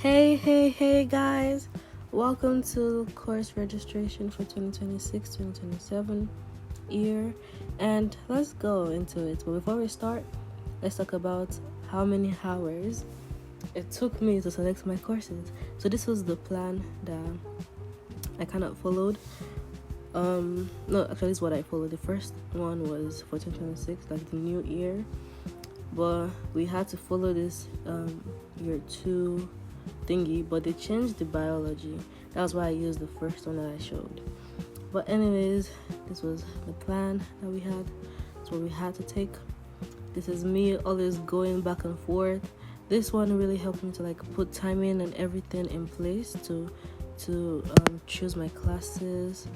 Hey guys, welcome to course registration for 2026-2027 year, and let's go into it. But before we start, let's talk about how many hours it took me to select my courses. So this was the plan that I kind of followed. No, actually it's what I followed. The first one was for 2026, like the new year, but we had to follow this year 2 thingy, but they changed the biology. That was why I used the first one that I showed. But anyways, this was the plan that we had. That's what we had to take. This is me always going back and forth. This one really helped me to like put timing and everything in place to choose my classes.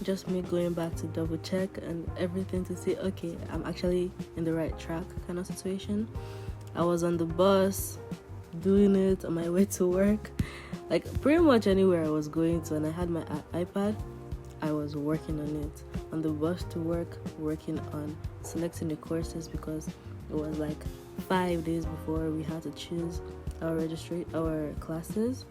Just me going back to double check and everything to see, okay, I'm actually in the right track kind of situation. I was on the bus doing it on my way to work, like pretty much anywhere I was going to, and I had my iPad. I was working on it on the bus to work, working on selecting the courses because it was like 5 days before we had to choose our classes.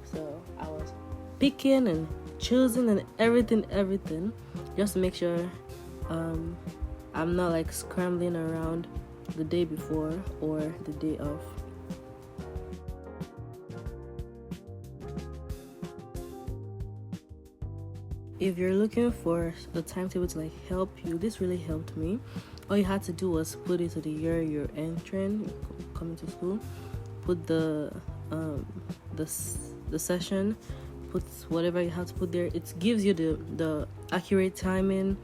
So I was picking and choosing and everything just to make sure I'm not like scrambling around the day before or the day of. If you're looking for a timetable to like help you, this really helped me. All you had to do was put it to the year you're entering, coming to school, put the session, put whatever you have to put there. It gives you the accurate timing,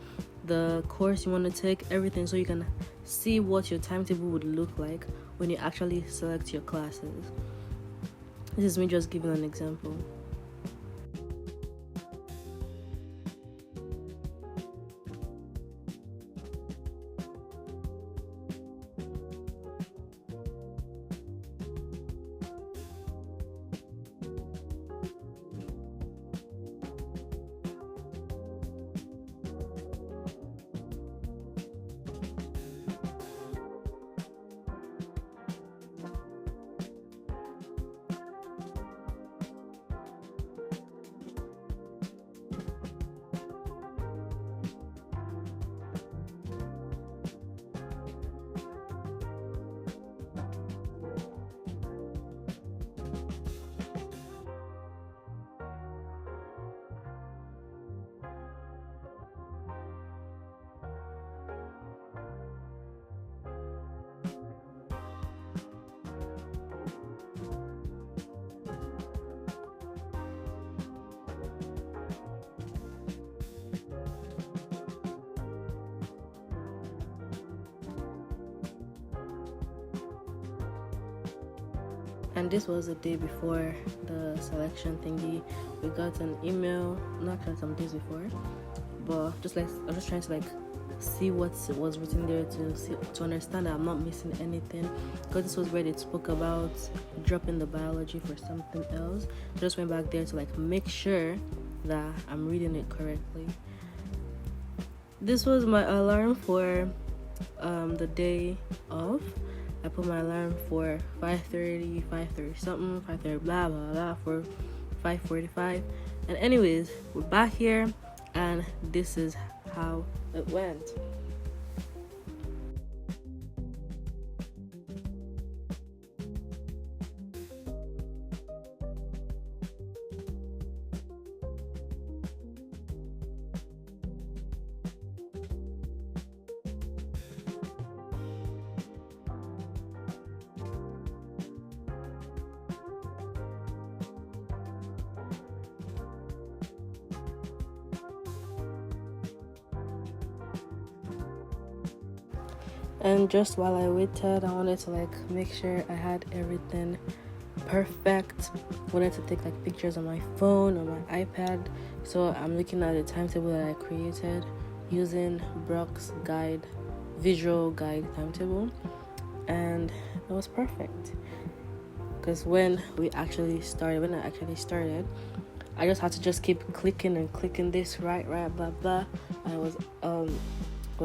the course you want to take, everything, so you can see what your timetable would look like when you actually select your classes. This is me just giving an example. And this was the day before the selection thingy. We got an email, not actually some days before, but I'm just trying to like see what was written there to understand that I'm not missing anything, because this was where they spoke about dropping the biology for something else. I just went back there to like make sure that I'm reading it correctly. This was my alarm for the day of. I put my alarm for 5:30 something, 5:30 blah blah blah for 5:45. And anyways, we're back here and this is how it went. And just while I waited, I wanted to like make sure I had everything perfect. Wanted to take like pictures on my phone or my iPad. So I'm looking at the timetable that I created using Brock's visual guide timetable, and it was perfect. Because when I actually started, I just had to just keep clicking this right, blah blah. I was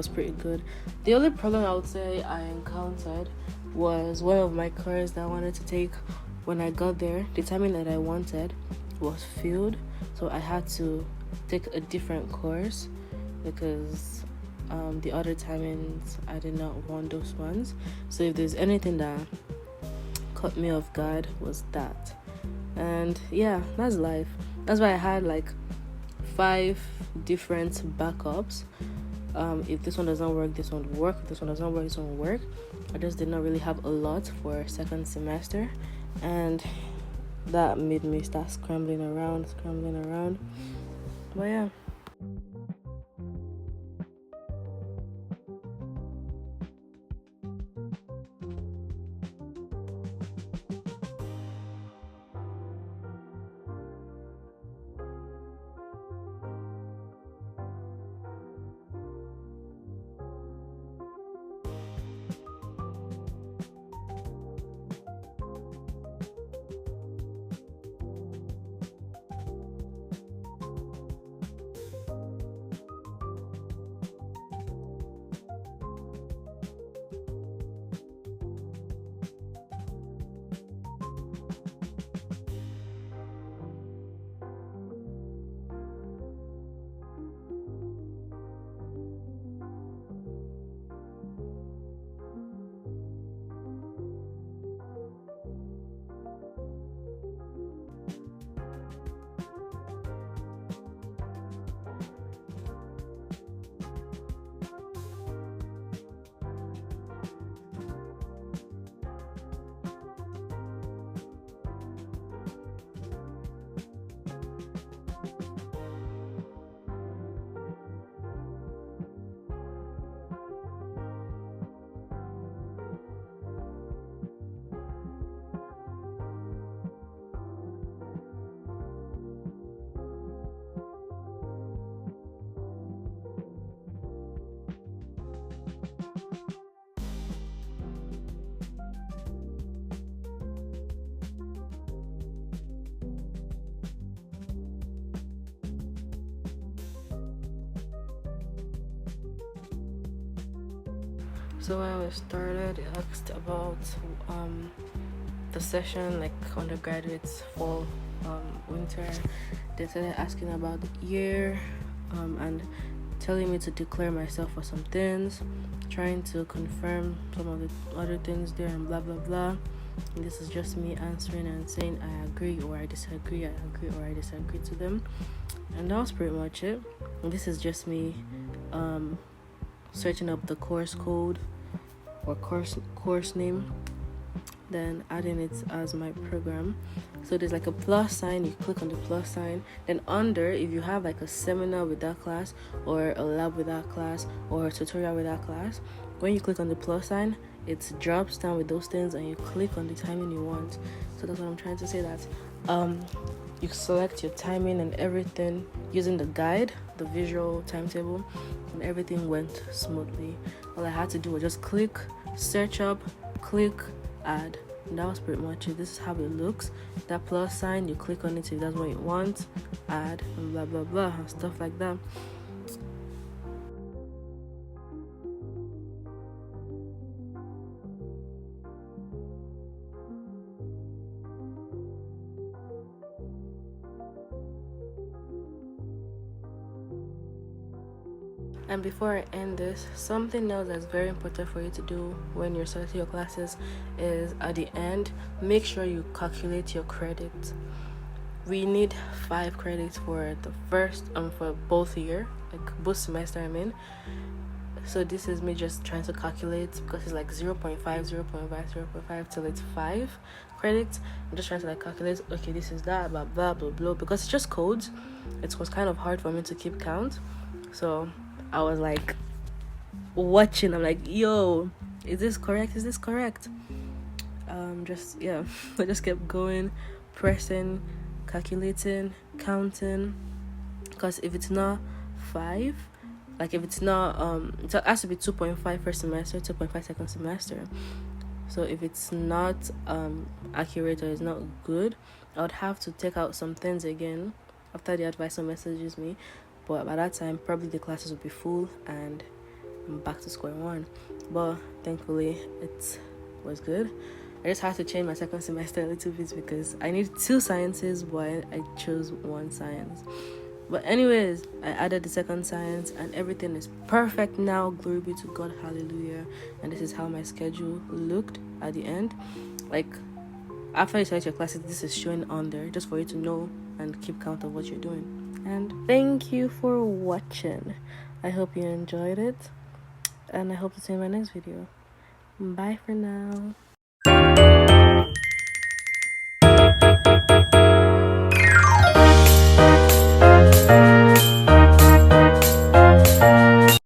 pretty good. The only problem I would say I encountered was one of my courses that I wanted to take. When I got there, the timing that I wanted was filled, so I had to take a different course because the other timings I did not want those ones. So if there's anything that caught me off guard, was that. And yeah, that's life. That's why I had like 5 different backups. If this one doesn't work, this one will work. If this one doesn't work, this one will work. I just did not really have a lot for second semester, and that made me start scrambling around. But yeah. So when we started, it asked about the session, like undergraduates, fall, winter. They started asking about the year, and telling me to declare myself for some things, trying to confirm some of the other things there, and blah blah blah. And this is just me answering and saying I agree or I disagree, I agree or I disagree to them. And that was pretty much it. And this is just me searching up the course code or course name, then adding it as my program. So there's like a plus sign, you click on the plus sign, then under, if you have like a seminar with that class or a lab with that class or a tutorial with that class, when you click on the plus sign, it drops down with those things and you click on the timing you want. So that's what I'm trying to say, that you select your timing and everything using the guide, the visual timetable, and everything went smoothly. All I had to do was just click, search up, click, add. And that was pretty much it. This is how it looks. That plus sign, you click on it if that's what you want, add, and blah blah blah, and stuff like that. And before I end this, something else that's very important for you to do when you're starting your classes is at the end, make sure you calculate your credits. We need 5 credits for the first for both year, like both semester So this is me just trying to calculate, because it's like 0.5, 0.5 till it's 5 credits. I'm just trying to like calculate, okay, this is that, blah blah blah blah, because it's just codes. It was kind of hard for me to keep count. So I was like watching, I'm like, yo, is this correct? I just kept going, pressing, calculating, counting, because if it's not 5, like if it's not it has to be 2.5 first semester, 2.5 second semester. So if it's not accurate or it's not good, I would have to take out some things again after the advisor messages me. But by that time, probably the classes will be full and I'm back to square one. But thankfully, it was good. I just had to change my second semester a little bit because I need 2 sciences while I chose 1 science. But anyways, I added the second science and everything is perfect now. Glory be to God, hallelujah. And this is how my schedule looked at the end. Like, after you select your classes, this is showing on there just for you to know and keep count of what you're doing. And thank you for watching. I hope you enjoyed it, and I hope to see you in my next video. Bye for now.